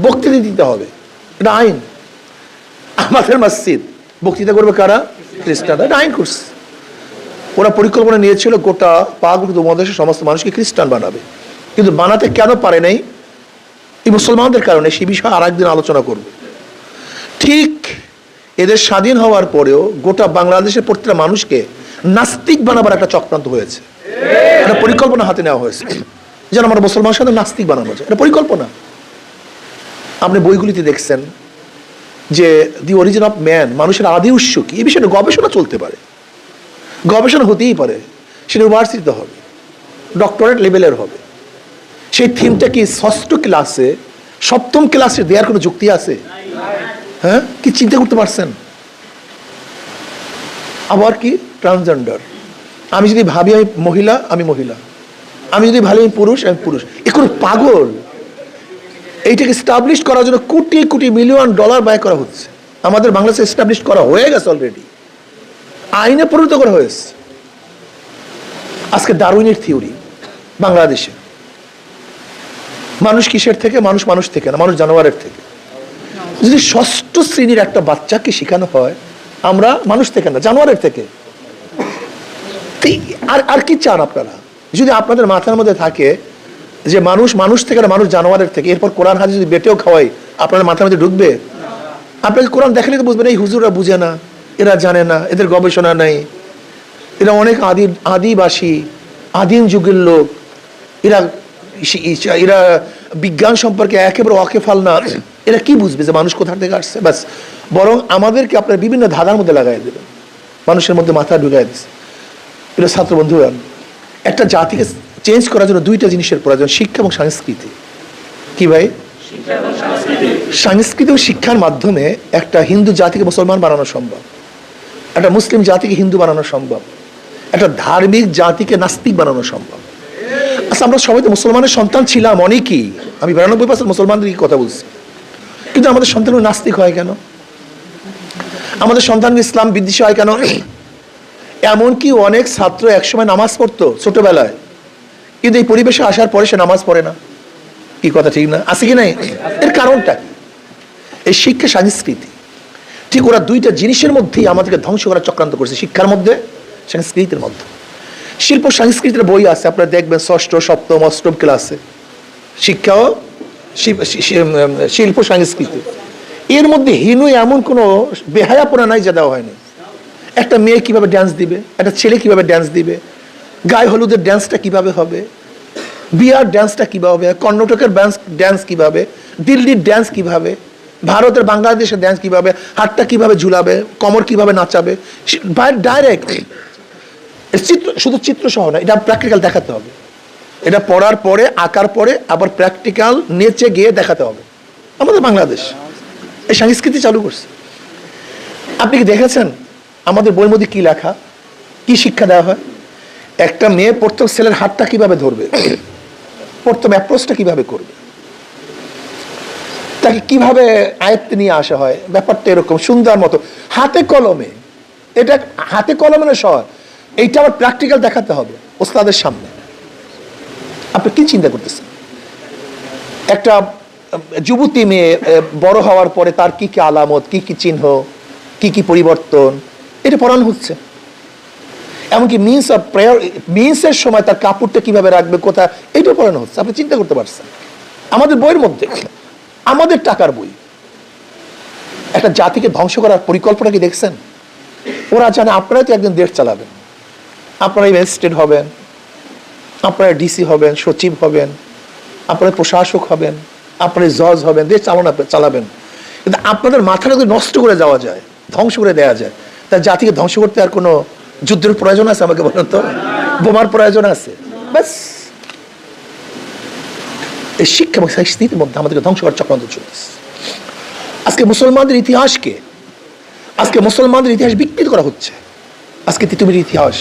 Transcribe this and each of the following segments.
বক্তৃতা দিতে হবে, এটা আইন। আমাদের মসজিদ বক্তৃতা করবে কারা? খ্রিস্টানরা। এটা আইন করছে। ওরা পরিকল্পনা নিয়েছিল গোটা পাক উপমহাদেশের সমস্ত মানুষকে খ্রিস্টান বানাবে, কিন্তু বানাতে কেন পারে নাই? এই মুসলমানদের কারণে। সেই বিষয়ে আর একদিন আলোচনা করব। ঠিক এদের স্বাধীন হওয়ার পরেও গোটা বাংলাদেশের প্রত্যেকটা মানুষকে নাস্তিক বানাবার একটা চক্রান্ত হয়েছে। এটা পরিকল্পনা হাতে নেওয়া হয়েছে যেন আমরা মুসলমানের সাথে নাস্তিক বানানো যায়। এটা পরিকল্পনা। আপনি বইগুলিতে দেখছেন যে দি অরিজিন অফ ম্যান, মানুষের আদি উৎস কি, এই বিষয়ে গবেষণা চলতে পারে, গবেষণা হতেই পারে। সেটা ইউনিভার্সিটিতে হবে, ডক্টরেট লেভেলের হবে। সেই থিমটা কি ষষ্ঠ ক্লাসে, সপ্তম ক্লাসে দেওয়ার কোনো যুক্তি আছে? হ্যাঁ, কি চিন্তা করতে পারছেন? আবার কি ট্রান্সজেন্ডার, আমি যদি ভাবি আমি মহিলা, আমি মহিলা, আমি যদি ভাবি আমি পুরুষ, আমি পুরুষ। এ কোনো পাগল। এইটাকে এস্টাবলিশ করার জন্য কোটি কোটি মিলিয়ন ডলার ব্যয় করা হচ্ছে। আমাদের বাংলাদেশে এস্টাবলিশ করা হয়ে গেছে অলরেডি, আইনে পরিণত করা হয়েছে। আজকে ডারউইনের থিওরি বাংলাদেশে, মানুষ কিসের থেকে? মানুষ মানুষ থেকে না, মানুষ জানোয়ারের থেকে। যদি ষষ্ঠ শ্রেণীর একটা বাচ্চাকে শেখানো হয় আমরা মানুষ থেকে না, জানোয়ারের থেকে, আর আর কি চান আপনারা? যদি আপনাদের মাথার মধ্যে থাকে যে মানুষ মানুষ থেকে না, মানুষ জানোয়ারের থেকে, এরপর কোরআন হাদিস যদি বেটেও খাওয়াই, আপনাদের মাথার মধ্যে ঢুকবে? আপনাকে কোরআন দেখালে তো বুঝবেন এই হুজুররা বুঝে না, এরা জানে না, এদের গবেষণা নেই, এরা অনেক আদিবাসী আদিম যুগের লোক, এরা এরা বিজ্ঞান সম্পর্কে একেবারে ওয়াকিফাল না। এরা কি বুঝবে যে মানুষ কোথা থেকে আসছে? ব্যাস। বরং আমাদেরকে আপনার বিভিন্ন ধাঁধার মধ্যে লাগাই দেবেন, মানুষের মধ্যে মাথা ঢুকাই দিচ্ছে। এটা ছাত্র বন্ধুরা, একটা জাতিকে চেঞ্জ করার জন্য দুইটা জিনিসের প্রয়োজন, শিক্ষা এবং সংস্কৃতি। কি ভাই? সংস্কৃতি ও শিক্ষার মাধ্যমে একটা হিন্দু জাতিকে মুসলমান বানানো সম্ভব, একটা মুসলিম জাতিকে হিন্দু বানানো সম্ভব, একটা ধার্মিক জাতিকে নাস্তিক বানানো সম্ভব। আচ্ছা, আমরা সবাই তো মুসলমানের সন্তান ছিলাম অনেকেই, আমি 92% মুসলমানদের কথা বলছি, কিন্তু আমাদের সন্তানগুলো নাস্তিক হয় কেন? আমাদের সন্তান ইসলাম বিদ্বেষী হয় কেন? এমনকি অনেক ছাত্র একসময় নামাজ পড়তো ছোটবেলায়, কিন্তু এই পরিবেশে আসার পরে সে নামাজ পড়ে না। কি কথা ঠিক না? আছে কি নাই? এর কারণটা কি? এই শিক্ষা সংস্কৃতি। ঠিক ওরা দুইটা জিনিসের মধ্যেই আমাদেরকে ধ্বংস করার চক্রান্ত করছে, শিক্ষার মধ্যে, সংস্কৃতির মধ্যে। শিল্প সংস্কৃতির বই আছে, আপনারা দেখবেন ষষ্ঠ সপ্তম অষ্টম ক্লাসে, শিক্ষা ও শিল্প সংস্কৃতি। এর মধ্যে হীন এমন কোনো বেহায়াপনা নাই যা দেওয়া হয়নি। একটা মেয়ে কিভাবে ড্যান্স দিবে, একটা ছেলে কিভাবে ড্যান্স দিবে, গায়ে হলুদের ড্যান্সটা কিভাবে হবে, বিয়ার ড্যান্সটা কিভাবে হবে, কর্ণাটকের ড্যান্স কিভাবে, দিল্লির ড্যান্স কিভাবে, ভারতের বাংলাদেশের ড্যান্স কিভাবে, হাতটা কিভাবে ঝুলাবে, কোমর কিভাবে নাচাবে, ডাইরেক্ট চিত্র, শুধু চিত্র সহ না, এটা প্র্যাকটিক্যাল দেখাতে হবে। এটা পড়ার পরে, আঁকার পরে আবার প্র্যাকটিক্যাল নেচে গিয়ে দেখাতে হবে। আমাদের বাংলাদেশ এই সংস্কৃতি চালু করছে। আপনি কি দেখেছেন আমাদের বইয়ের মধ্যে কি লেখা, কি শিক্ষা দেওয়া হয়? একটা মেয়ে প্রথম ছেলের হাতটা কিভাবে ধরবে, প্রথম অ্যাপ্রোচটা কিভাবে করবে, তাকে কিভাবে আয়ত্তে নিয়ে আসা হয়, ব্যাপারটা এরকম সুন্দর মতো হাতে কলমে। এটা হাতে কলমে না সহ, এইটা আবার প্র্যাকটিক্যাল দেখাতে হবে ওস্তাদের সামনে। আপনি কি চিন্তা করতেছেন? একটা যুবতী মেয়ে বড় হওয়ার পরে তার কি কি আলামত, কি কি চিহ্ন, কি কি পরিবর্তন, এটা পড়ানো হচ্ছে। এমনকি মিন্স অফ প্রেয়ার, মিন্সের সময় তার কাপড়টা কিভাবে রাখবে, কোথায়, এইটাও পড়ানো হচ্ছে। আপনি চিন্তা করতে পারছেন? আমাদের বইয়ের মধ্যে, আমাদের টাকার বই। একটা জাতিকে ধ্বংস করার পরিকল্পনা কি দেখছেন? ওরা জানে আপনারা তো একদিন দেশ চালাবেন, আপনারা ম্যাজিস্ট্রেট হবেন, আপনারা ডিসি হবেন, সচিব হবেন, আপনারা প্রশাসক হবেন, আপনারা জজ হবেন, দেশ চালাবেন। কিন্তু আপনাদের মাথাটা যদি নষ্ট করে যাওয়া যায়, ধ্বংস করে দেওয়া যায়, তার জাতিকে ধ্বংস করতে আর কোনো যুদ্ধের প্রয়োজন আছে? আমাকে বলেন তো, বোমার প্রয়োজন আছে? ব্যাস। এই শিক্ষা এবং সংস্কৃতির মধ্যে আমাদেরকে ধ্বংস করার চক্রান্ত চলছে। আজকে মুসলমানদের ইতিহাসকে, আজকে মুসলমানদের ইতিহাস বিকৃত করা হচ্ছে। আজকে তিতুমির ইতিহাস,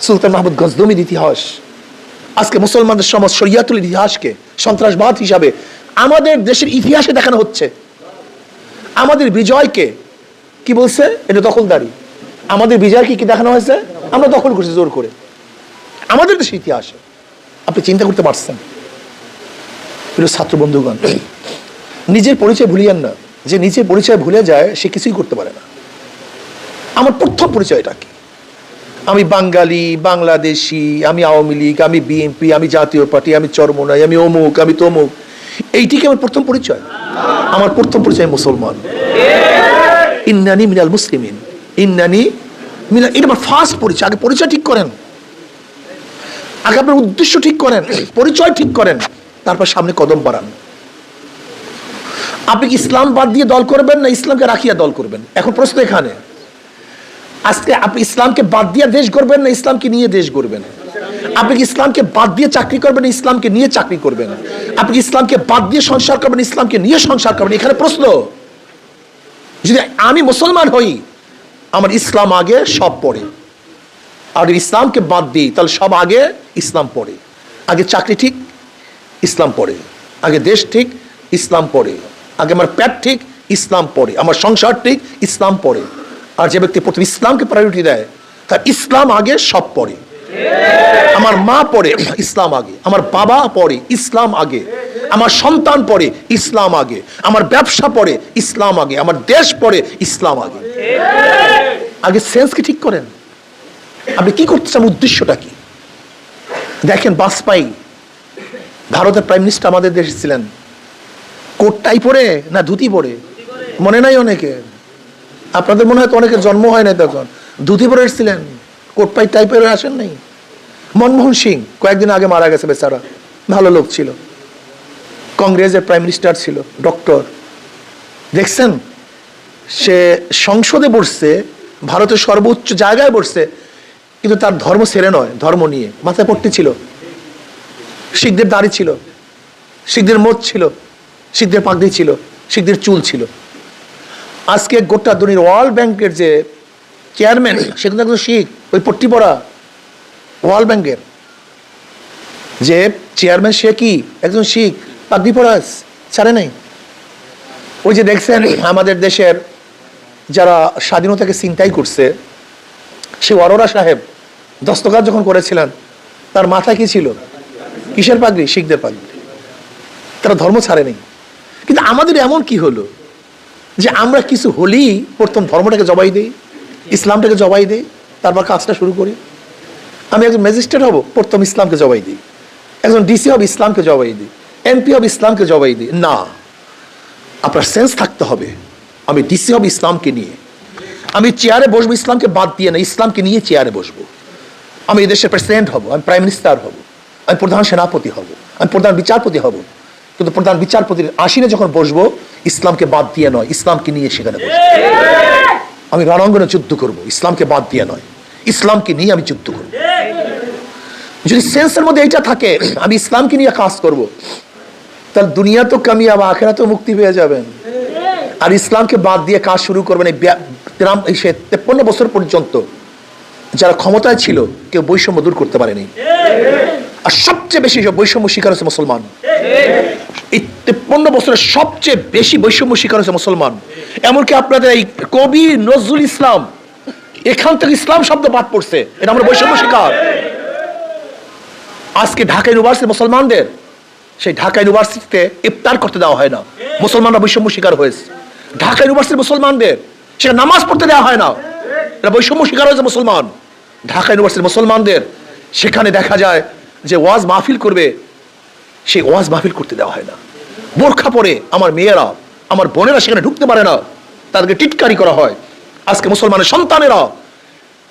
সুলতান মাহমুদ গজনবীর ইতিহাস, আজকে মুসলমানদের সমাজ শরিয়াতুল ইতিহাসকে সন্ত্রাসবাদ হিসাবে আমাদের দেশের ইতিহাসে দেখানো হচ্ছে। আমাদের বিজয়কে কি বলছে? এটা দখলদারি। আমাদের বিজয়কে কি দেখানো হয়েছে? আমরা দখল করছি জোর করে আমাদের দেশের ইতিহাসে। আপনি চিন্তা করতে পারছেন? প্রিয় ছাত্র বন্ধুগণ, নিজের পরিচয় ভুলিয়েন না। যে নিজের পরিচয় ভুলে যায় সে কিছুই করতে পারে না। আমার প্রথম পরিচয়টা কি? আমি বাঙালি, বাংলাদেশি, আমি আওয়ামী লীগ, আমি বিএনপি, আমি জাতীয় পার্টি, আমি চরমোনাই, আমি অমুক, আমি তমুক। এইটি কি আমার প্রথম পরিচয়? আমার প্রথম পরিচয় মুসলমান। ইন্নানি মিনাল মুসলিমিন, ইন্নানি মিনাল, এটা আমার ফার্স্ট পরিচয়। আগে পরিচয় ঠিক করেন, আগে আপনার উদ্দেশ্য ঠিক করেন, পরিচয় ঠিক করেন, তারপর সামনে কদম বাড়ান। আপনি কি ইসলাম বাদ দিয়ে দল করবেন না ইসলামকে রাখিয়া দল করবেন? এখন প্রশ্ন এখানে, আজকে আপনি ইসলামকে বাদ দিয়ে দেশ করবেন না ইসলামকে নিয়ে দেশ করবেন? আপনি কি ইসলামকে বাদ দিয়ে চাকরি করবেন না ইসলামকে নিয়ে চাকরি করবেন? আপনি ইসলামকে বাদ দিয়ে সংসার করবেন ইসলামকে নিয়ে সংসার করবেন? এখানে প্রশ্ন। যদি আমি মুসলমান হই, আমার ইসলাম আগে, সব পরে। আর ইসলামকে বাদ দিই, তাহলে সব আগে, ইসলাম পরে। আগে চাকরি ঠিক, ইসলাম পরে। আগে দেশ ঠিক, ইসলাম পরে। আগে আমার পেট ঠিক, ইসলাম পরে। আমার সংসার ঠিক, ইসলাম পরে। আর যে ব্যক্তি প্রথম ইসলামকে প্রায়োরিটি দেয়, তার ইসলাম আগে, সব পরে। আমার মা পরে, ইসলাম আগে। আমার বাবা পরে, ইসলাম আগে। আমার সন্তান পরে, ইসলাম আগে। আমার ব্যবসা পরে, ইসলাম আগে। আমার দেশ পরে, ইসলাম আগে। আগে সেন্সকে ঠিক করেন। আপনি কি করতে চান? উদ্দেশ্যটা কি? দেখেন, বাজপেয়ী ভারতের প্রাইম মিনিস্টার আমাদের দেশে ছিলেন, কোট টাই পরে না ধুতি পরে? মনে নাই অনেকে? আপনাদের মনে হয় তো অনেকের জন্ম হয় না তখন। ধুতি পরে এসেছিলেন, কোট পাই টাই পরে আসেন নাই। মনমোহন সিং কয়েকদিন আগে মারা গেছে, বেচারা ভালো লোক ছিল, কংগ্রেসের প্রাইম মিনিস্টার ছিল, ডক্টর। দেখছেন, সে সংসদে বসছে, ভারতের সর্বোচ্চ জায়গায় বসছে, কিন্তু তার ধর্ম ছেড়ে নয়, ধর্ম নিয়ে। মাথায় পট্টি ছিল, শিখদের দাড়ি ছিল, শিখদের মোচ ছিল, শিখদের পাগড়ি ছিল, শিখদের চুল ছিল। আজকে গোটা দুনিয়ার ওয়ার্ল্ড ব্যাংকের যে চেয়ারম্যান, সে কিন্তু একজন শিখ, ওই পট্টি পরা। ওয়ার্ল্ড ব্যাংকের যে চেয়ারম্যান, সে কি একজন শিখ, পাগড়ি পরা, ছাড়ে নাই। ওই যে দেখছেন আমাদের দেশের যারা স্বাধীনতাকে ছিনতাই করছে, সে অরোরা সাহেব দস্তখত যখন করেছিলেন, তার মাথায় কি ছিল? কিসের পাগড়ি? শিখদের পাগড়ি। তারা ধর্ম ছাড়ে নেই। কিন্তু আমাদের এমন কি হলো যে আমরা কিছু হলেই প্রথম ধর্মটাকে জবাই দেই, ইসলামটাকে জবাই দেই, তারপর কাজটা শুরু করি। আমি একজন ম্যাজিস্ট্রেট হব, প্রথম ইসলামকে জবাই দিই। একজন ডিসি হব, ইসলামকে জবাই দিই। এমপি হব, ইসলামকে জবাই দিই। না, আপনার সেন্স থাকতে হবে। আমি ডিসি হব ইসলামকে নিয়ে, আমি চেয়ারে বসবো ইসলামকে বাদ দিয়ে না, ইসলামকে নিয়ে চেয়ারে বসবো। আমি এই দেশের প্রেসিডেন্ট হব, আমি প্রাইম মিনিস্টার হব, আমি প্রধান সেনাপতি হব, আমি প্রধান বিচারপতি হব। কিন্তু প্রধান বিচারপতির আসীনে যখন বসবো, ইসলামকে বাদ দিয়ে নয়, ইসলামকে নিয়ে সেখানে বসবো। আমি রণাঙ্গনে যুদ্ধ করব, ইসলামকে বাদ দিয়ে নয়, ইসলামকে নিয়ে আমি যুদ্ধ করব। যদি সেন্সের মধ্যে এইটা থাকে, আমি ইসলামকে নিয়ে কাজ করব, তাহলে দুনিয়া তো কামিয়াব, আখিরাত তো মুক্তি পেয়ে যাবেন। আর ইসলামকে বাদ দিয়ে কাজ শুরু করবেন। এই 53 বছর পর্যন্ত যারা ক্ষমতায় ছিল, কেউ বৈষম্য দূর করতে পারেনি। আর সবচেয়ে বেশি বৈষম্য শিকার হচ্ছে মুসলমান। এই 53 বছরের সবচেয়ে বেশি বৈষম্য শিকার হচ্ছে মুসলমান। এমনকি আপনাদের এই কবি নজরুল ইসলাম, এখান থেকে ইসলাম শব্দ বাদ পড়ছে, এটা আমরা বৈষম্য শিকার। আজকে ঢাকা ইউনিভার্সিটি মুসলমানদের, সেই ঢাকা ইউনিভার্সিটিতে ইফতার করতে দেওয়া হয় না, মুসলমানরা বৈষম্য শিকার হয়েছে। ঢাকা ইউনিভার্সিটি মুসলমানদের সেটা নামাজ পড়তে দেওয়া হয় না, এটা বৈষম্য শিকার হয়েছে মুসলমান। ঢাকা ইউনিভার্সিটি মুসলমানদের সেখানে দেখা যায় যে ওয়াজ মাহফিল করবে, সেই ওয়াজ মাহফিল করতে দেওয়া হয় না। বোরখা পরে আমার মেয়েরা, আমার বোনেরা সেখানে ঢুকতে পারে না, তাদেরকে টিটকারি করা হয়। আজকে মুসলমানের সন্তানেরা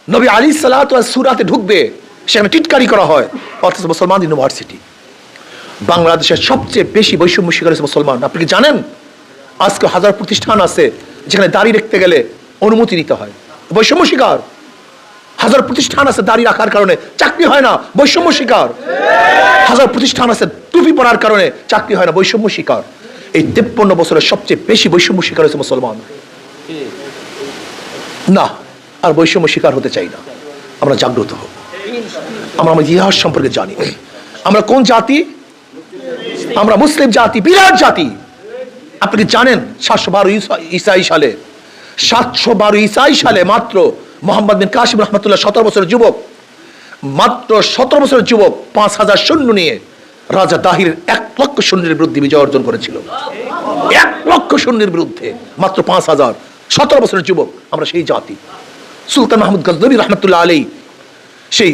নবী আলাইহিস সালাতু ওয়াস সূরাতে ঢুকবে, সেখানে টিটকারি করা হয়। অথচ মুসলমান ইউনিভার্সিটি, বাংলাদেশের সবচেয়ে বেশি বৈষম্য শিকার হচ্ছে মুসলমান। আপনি কি জানেন আজকে 1000 প্রতিষ্ঠান আছে যেখানে দাড়ি রাখতে গেলে অনুমতি নিতে হয়, বৈষম্য শিকার। 1000 প্রতিষ্ঠান আছে দাড়ি রাখার কারণে চাকরি হয় না, বৈষম্য শিকার। 1000 প্রতিষ্ঠান আছে টুপি পরার কারণে চাকরি হয় না, বৈষম্য শিকার। এই 53 বছরের সবচেয়ে বেশি বৈষম্য শিকার হচ্ছে মুসলমান। না, আর বৈষম্য শিকার হতে চাই না। আমরা জাগ্রত হব, আমরা আমাদের ইতিহাস সম্পর্কে জানি। আমরা কোন জাতি? আমরা মুসলিম জাতি, বিরাট জাতি। আপনি কি জানেন 712 ঈসাই সালে, 712 ঈসাই সালে মাত্র মোহাম্মদ বিন কাসিম রহমতুল্লাহ 17 বছরের যুবক, মাত্র 17 বছরের যুবক 5000 সৈন্য নিয়ে রাজা দাহির 1 লক্ষ সৈন্যের বিরুদ্ধে বিজয় অর্জন করেছিল। 1 লক্ষ সৈন্যের বিরুদ্ধে মাত্র 5000, 17 বছরের যুবক। আমরা সেই জাতি। সুলতান মাহমুদ গজনবী রহমতুল্লাহ আলাইহি সেই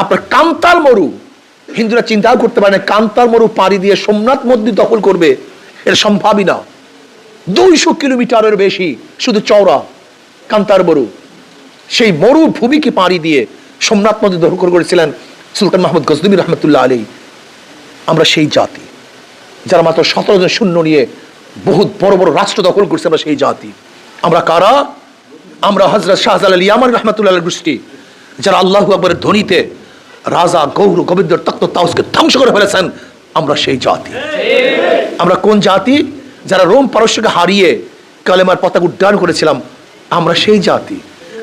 আপনার কান্তার মরু, হিন্দুরা চিন্তাও করতে পারে না কান্তার মরু পাড়ি দিয়ে সোমনাথ মন্দির দখল করবে, এটা সম্ভবই না। 200 কিলোমিটারের বেশি শুধু চওড়া কান্তার মরু, সেই মরুভূমিকে পাড়ি দিয়ে সোমনাথ মন্দির দখল করেছিলেন সুলতান মাহমুদ গজনবী রহমতুল্লাহ আলাইহি। আমরা সেই জাতি যারা মাত্র 17 জন সৈন্য নিয়ে বহুত বড় বড় রাষ্ট্র দখল করছে। আমরা সেই জাতি। আমরা কারা? আমরা হযরত শাহজালাল ইয়ামান রহমতুল্লাহ আলাইহির গোষ্ঠী, যারা আল্লাহু আকবরের ধ্বনিতে রাজা গৌর গোবিন্দর তখ্ত তাউসকে ধ্বংস করে ফেলেছেন। আমরা সেই জাতি। আমরা কোন জাতি? যারা রোম পারস্যকে হারিয়ে কালেমার পতাকা উড্ডয়ন করেছিলাম। আমরা সেই জাতি।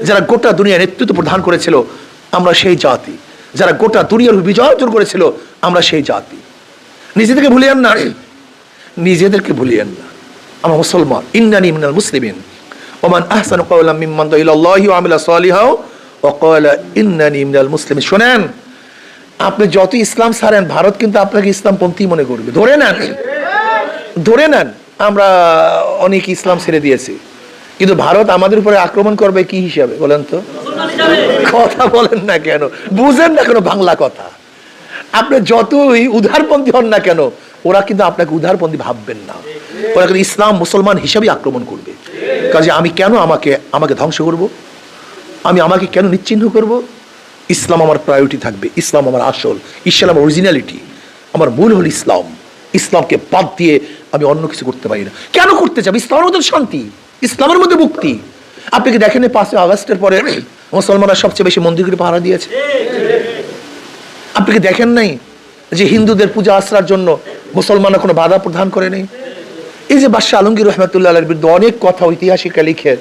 যারা গোটা দুনিয়ার নেতৃত্ব প্রদান করেছিল। আমরা সেই জাতি। যারা গোটা দুনিয়ার বিজয় অর্জন করেছিল। আমরা সেই জাতি। নিজেদেরকে ভুলিয়েন না, নিজেদেরকে ভুলিয়েন না। আমরা মুসলমান। ইন্নানি মিনাল মুসলিমিন ওমান আহসানু কাওলাম মিম্মান দা ইলাল্লাহি ওয়া আমিলা সালিহা ওয়া ক্বালা ইন্নানি মিনাল মুসলিমিন। শুনেন, আপনি যত ইসলাম ছাড়েন, ভারত কিন্তু আপনাকে ইসলামপন্থী মনে করবে। ধরে নেন, ধরে নেন আমরা অনেক ইসলাম ছেড়ে দিয়েছি, কিন্তু ভারত আমাদের উপরে আক্রমণ করবে কি হিসাবে বলেন তো? কথা বলেন না কেন? বুঝেন না কেন বাংলা কথা? আপনি যতই উদারপন্থী হন না কেন, ওরা কিন্তু আপনাকে উদারপন্থী ভাববেন না। ওরা কিন্তু ইসলাম মুসলমান হিসাবে আক্রমণ করবে। কাজে আমি কেন আমাকে ধ্বংস করব? আমি আমাকে কেন নিশ্চিহ্ন করব? ইসলাম আমার প্রায়োরিটি থাকবে। ইসলাম আমার আসল, ইসলাম অরিজিনালিটি, আমার মূল হল ইসলাম। ইসলামকে বাদ দিয়ে আমি অন্য কিছু করতে পারি না। কেন করতে যাবো? ইসলামের মধ্যে শান্তি, ইসলামের মধ্যে মুক্তি। আপনি কি দেখেন 5ই আগস্টের পরে মুসলমানরা সবচেয়ে বেশি মন্দিরগুলি পাহারা দিয়েছে? আপনি কি দেখেন নাই যে হিন্দুদের পূজা আশ্রার জন্য মুসলমানরা কোনো বাধা প্রদান করে নেই? এই যে বাদশাহ আলমগীর রহমতুল্লাহ আলাইহির বিরুদ্ধে অনেক কথা ঐতিহাসিকরা লিখে,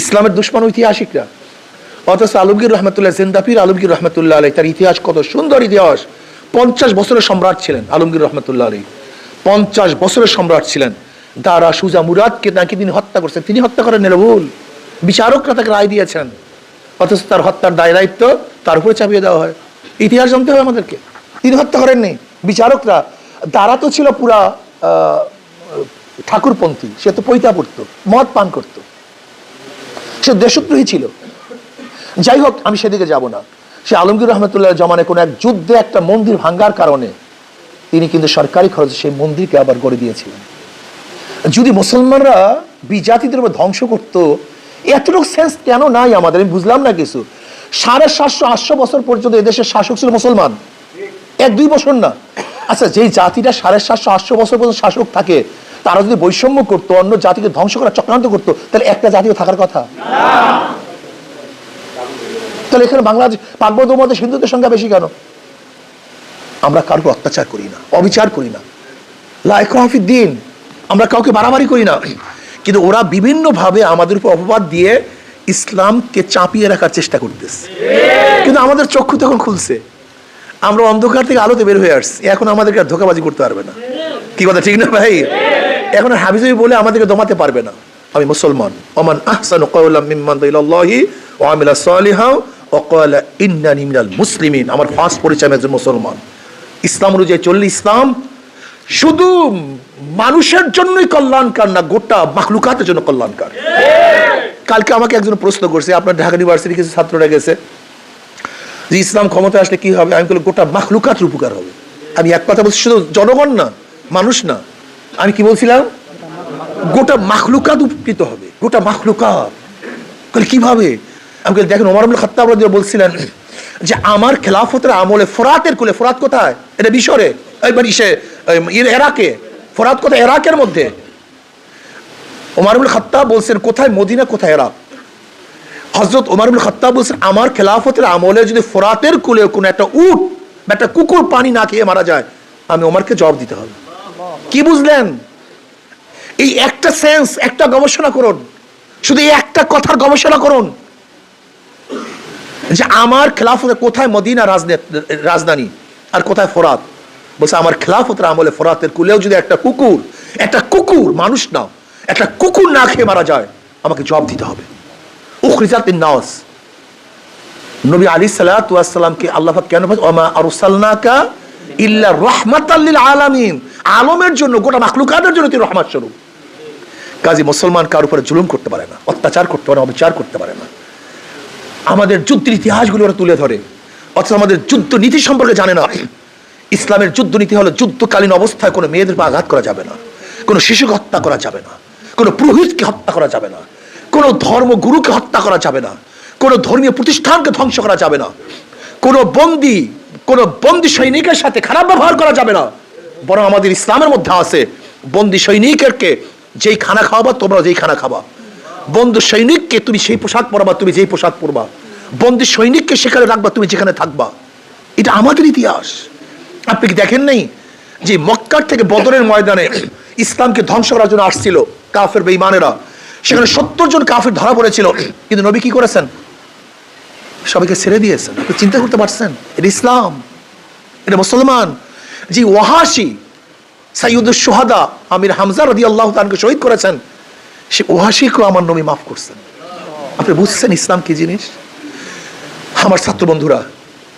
ইসলামের দুশ্মন ঐতিহাসিকরা, অথচ আলমগীর রহমতুল্লাহ জিন্দাপীর আলমগীর রহমতুল্লাহ আলাইহি তার ইতিহাস কত সুন্দর ইতিহাস। 50 বছরের সম্রাট ছিলেন আলমগীর রহমতুল্লাহ আলাইহি। 50 বছরের সম্রাট ছিলেন। দারা সুজা মুরাদকে নাকি তিনি হত্যা করছেন। তিনি হত্যা করেন না, ভুল। বিচারকরা তাকে রায় দিয়েছেন, অথচ তার হত্যার দায় দায়িত্ব তার উপরে চাপিয়ে দেওয়া হয়। ইতিহাস জানতে হবে আমাদেরকে। তিনি হত্যা করেননি, বিচারকরা। দারা তো ছিল পুরা ঠাকুরপন্থী, সে তো পৈতা পড়তো, মদ পান করতো, সে দেশদ্রোহী ছিল। যাই হোক, আমি সেদিকে যাব না। সে আলমগীর রহমতুল্লাহ জমানে কোনো এক যুদ্ধে একটা মন্দির ভাঙ্গার কারণে তিনি কিন্তু সরকারি খরচে সেই মন্দিরকে আবার গড়ে দিয়েছিলেন। যদি মুসলমানরা বিজাতিদের উপর ধ্বংস করতো, এতটুকু সেন্স কেন নাই আমাদের? আমি বুঝলাম না কিছু। 750-800 বছর পর্যন্ত এদেশের শাসক ছিল মুসলমান, 1-2 বছর না। আচ্ছা, যেই জাতিটা 750-800 বছর পর্যন্ত শাসক থাকে, তারা যদি বৈষম্য করতো, অন্য জাতিকে ধ্বংস করার চক্রান্ত করতো, তাহলে একটা জাতিও থাকার কথা। তাহলে এখানে বাংলাদেশ পার্বত্য মধ্যে হিন্দুদের সংখ্যা বেশি কেন? আমরা কারোর অত্যাচার করি না, অবিচার করি না, লা ইকরাহা ফিদ্দীন, আমরা কাউকে বাড়াবাড়ি করি না। কিন্তু ওরা বিভিন্ন ভাবে আমাদের উপর অপবাদ দিয়ে ইসলামকে চাপিয়ে রাখার চেষ্টা করতেছে। কিন্তু আমাদের চক্ষু তখন খুলছে, আমরা অন্ধকার থেকে আলোতে বের হয়ে আসছি। এখন আমাদেরকে আর ধোঁকাবাজি করতে পারবে না। কি কথা ঠিক না ভাই? এখন হাবিজাবি বলে আমাদেরকে দমাতে পারবে না। আমি মুসলমান। ওমান আহসানু কাওলাম মিম্মান দা ইলাল্লাহি ওয়া আমিলা সালিহা ওয়া ক্বালা ইন্নানি মিনাল মুসলিমিন। আমার ফার্স্ট পরিচয় একজন মুসলমান। ইসলাম অনুযায়ী চললে ইসলাম শুধু মানুষের জন্যই কল্যাণকার না, গোটা মাখলুকাতের জন্য কল্যাণকার। কালকে আমাকে একজন প্রশ্ন করছে, আপনার ঢাকা ইউনিভার্সিটি কিছু ছাত্ররা গেছে যে ইসলাম ক্ষমতা আসলে কি হবে? আমি বললাম গোটা মাখলুকাতের উপকার হবে। আমি এক কথা বলছি, শুধু জনগণ না, মানুষ না। আমি কি বলছিলাম? গোটা মাখলুকাত উপকৃত হবে, গোটা মাখলুকাত। কিভাবে? আমি দেখেন, ওমর ইবনে খাত্তাব রাদিয়াল্লাহু বলছিলেন যে আমার খেলাফতের আমলে ফোরাতের কুলে, ফোরাত কোথায়? এটা মিশরে, এরাকে। ফোরাত কোথায়? ইরাকের মধ্যে। ওমর ইবনে খাত্তাব বলছেন কোথায়? মদিনা, কোথায়? ইরাক। হযরত ওমর ইবনে খাত্তাব বলছেন আমার খেলাফতের আমলে যদি ফোরাতের কুলে কোনো একটা উট বা একটা কুকুর পানি না খেয়ে মারা যায়, আমি ওমরকে জবাব দিতে হবে। কি বুঝলেন? এই একটা সেন্স, একটা গবেষণা করুন, শুধু এই একটা কথার গবেষণা করুন যে আমার খেলাফতে কোথায় মদিনা রাজধানী আর কোথায় ফোরাত। বলছে আমার খেলাফতের আমলে ফোরাতের কুলেও যদি একটা কুকুর, মানুষ না, একটা কুকুর না খেয়ে মারা যায়, আমাকে জবাব দিতে হবে। উখরিজাতিন নাস। নবী আলাইহিস সালাতু ওয়াস সালামকে আল্লাহ পাক কেন বলেন ওমা আরসালনাকা ইল্লা রাহমাতাল লিল আলামিন, আলমের জন্য, গোটা মাখলুকাতের জন্য তিনি রহমত স্বরূপ। কাজী মুসলমান কার উপরে জুলুম করতে পারে না, অত্যাচার করতে পারে না, অবিচার করতে পারে না। আমাদের যুদ্ধের ইতিহাসগুলো ওরা তুলে ধরে, অথচ আমাদের যুদ্ধ নীতি সম্পর্কে জানে না। ইসলামের যুদ্ধ নীতি হলো যুদ্ধকালীন অবস্থায় কোনো মেয়েদের পা আঘাত করা যাবে না, কোনো শিশুকে হত্যা করা যাবে না, কোনো পুরোহিতকে হত্যা করা যাবে না, কোনো ধর্মগুরুকে হত্যা করা যাবে না, কোনো ধর্মীয় প্রতিষ্ঠানকে ধ্বংস করা যাবে না, কোনো বন্দী সৈনিকের সাথে খারাপ ব্যবহার করা যাবে না। বরং আমাদের ইসলামের মধ্যে আছে বন্দী সৈনিককে যেই খানা খাওয়াবা তোমরা যেই খানা খাবা, বন্দী সৈনিককে তুমি সেই পোশাক পরবা তুমি যেই পোশাক পরবা, বন্দী সৈনিককে সেখানে রাখবা তুমি যেখানে থাকবা। এটা আমাদের ইতিহাস। আপনি কি দেখেন নাই যে মক্কার থেকে বদরের ময়দানে ইসলামকে ধ্বংস করার জন্য আসছিল কাফের বেঈমানেরা, সেখানে 70 জন কাফের ধরা পড়েছিল, কিন্তু নবী কি করেছেন? সবাইকে ছেড়ে দিয়েছেন। আপনি চিন্তা করতে পারছেন? এটা ইসলাম, এটা মুসলমান। যে ওয়াহাশি সাইয়্যিদুশ শুহাদা আমির হামজা রাদিয়াল্লাহু তাআলাকে শহীদ করেছেন, সে ওয়াহাশিকে আমার নবী মাফ করছেন। আপনি বুঝছেন ইসলাম কি জিনিস? আমার ছাত্র বন্ধুরা,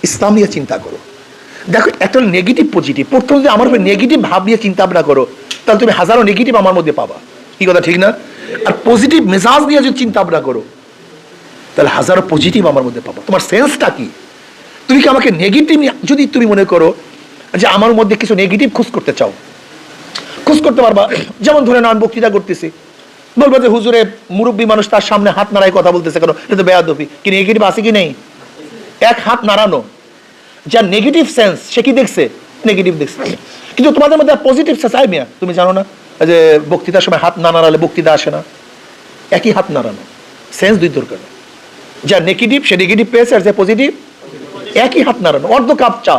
ইসলাম নিয়ে চিন্তা করো। দেখো, একটা নেগেটিভ পজিটিভ। প্রথম যদি আমার উপরে নেগেটিভ ভাব নিয়ে চিন্তা ভাবনা করো, তাহলে তুমি হাজারো নেগেটিভ আমার মধ্যে পাবা। কি কথা ঠিক না? আর পজিটিভ মেজাজ নিয়ে যদি চিন্তা ভাবনা করো, তাহলে হাজারো পজিটিভ আমার মধ্যে পাবা। তোমার সেন্সটা কি? তুমি কি আমাকে নেগেটিভ, যদি তুমি মনে করো যে আমার মধ্যে কিছু নেগেটিভ খোঁজ করতে চাও, খোঁজ করতে পারবা। যেমন ধরে না, আমি বক্তৃতা করতেছি, বলবো যে হুজুরে মুরব্বী মানুষ তার সামনে হাত নাড়ায় কথা বলতেছে কেন? এটা তো বেয়াদবি। কি নেগেটিভ আছে কি নেই? এক হাত নাড়ানো, যার নেগেটিভ সেন্স সে কি দেখছে? নেগেটিভ দেখছে। কিন্তু তোমাদের মধ্যে পজিটিভ সেন্স আই মিয়া, তুমি জানো না যে বক্তৃতার সময় হাত না নাড়ালে বক্তৃতা আসে না? একই হাত নাড়ানো, সেন্স দুই দরকার। যার নেগেটিভ সে নেগেটিভ পেয়েছে, আর যে পজিটিভ একই হাত নাড়ানো। অর্ধ কাপ চা,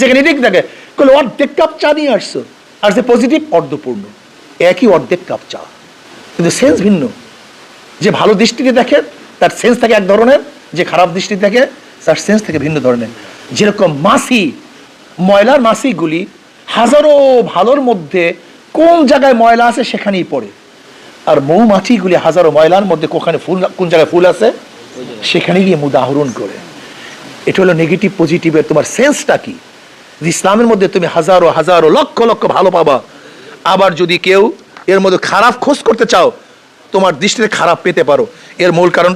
যেখানে ঠিক থাকে অর্ধেক কাপ চা নিয়ে আসছো, আর যে পজিটিভ অর্ধপূর্ণ, একই অর্ধেক কাপ চা, কিন্তু সেন্স ভিন্ন। যে ভালো দৃষ্টিতে দেখে তার সেন্স থাকে এক ধরনের, যে খারাপ দৃষ্টিতে দেখে তার সেন্স থেকে ভিন্ন ধরনের। যেরকম মাছি, ময়লার মাছিগুলি হাজারো ভালোর মধ্যে কোন জায়গায় ময়লা আছে সেখানেই পড়ে, আর মৌমাছিগুলি হাজারো ময়লার মধ্যে কোন জায়গায় ফুল আছে সেখানে গিয়ে উদাহরণ করে। এটা হলো নেগেটিভ পজিটিভের তোমার সেন্সটা কি? ইসলামের মধ্যে তুমি হাজারো হাজারো লক্ষ লক্ষ ভালো পাবা। আবার যদি কেউ এর মধ্যে খারাপ খোঁজ করতে চাও, তোমার দৃষ্টিতে খারাপ পেতে পারো। এর মূল কারণ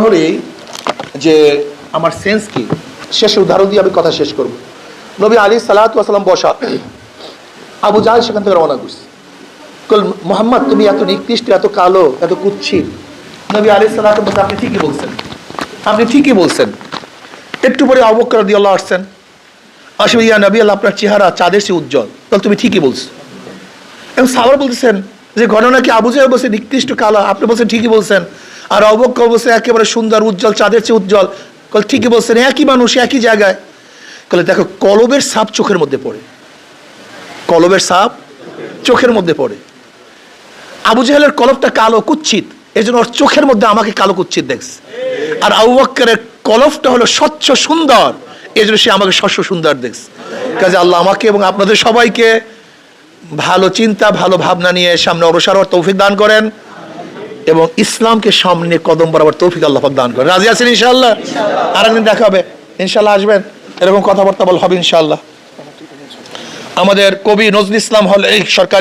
হলো এই যে আমার সেন্স কি। শেষ উদাহরণ দিয়ে আমি কথা শেষ করব। নবী আলাইহিস সালাতু ওয়াস সালাম বসা, আবু জাহেল সেখান থেকে রওনা করছে। মোহাম্মদ তুমি এত নিকৃষ্ট, এত কালো, এত কুৎসিত। নবী আলাইহিস সালাতু ওয়াস সালাম আপনি ঠিকই বলছেন। একটু পরে আবু বকর রাদিয়াল্লাহু আনহু আসছেন, আসলে ইয়া নবী আল্লাহ আপনার চেহারা চাঁদের চেয়ে উজ্জ্বল। তাহলে তুমি ঠিকই বলছো। এবং সাহাবারা বলতেছেন যে ঘটনা কি আবু জাহেল বলছে নিকৃষ্ট কালো, আপনি বলছেন ঠিকই বলছেন, আর আবু বকর বলছে একেবারে সুন্দর উজ্জ্বল, চাঁদের চেয়ে উজ্জ্বল। ঠিকই বলছেন, একই মানুষ একই জায়গায়। দেখো, কলবের ছাপ চোখের মধ্যে পড়ে, কলবের ছাপ চোখের মধ্যে পড়ে। আবু জাহেলের কলবটা কালো কুৎসিত, এই জন্য ওর চোখের মধ্যে আমাকে কালো কুৎসিত দেখছে। আর আবু বকরের কলবটা হলো স্বচ্ছ সুন্দর, এই জন্য সে আমাকে স্বচ্ছ সুন্দর দেখছে। কাজে আল্লাহ আমাকে এবং আপনাদের সবাইকে ভালো চিন্তা, ভালো ভাবনা নিয়ে সামনে অগ্রসর হওয়ার তৌফিক দান করেন, এবং ইসলামকে সামনে কদম বরাবর তৌফিক আল্লাহ পাক দান করেন। রাজি আছেন ইনশাআল্লাহ? আরেকদিন দেখা হবে ইনশাআল্লাহ, আসবেন, এরকম কথাবার্তা বল হবে ইনশাআল্লাহ। আমাদের কবি নজরুল ইসলাম হল এই সরকার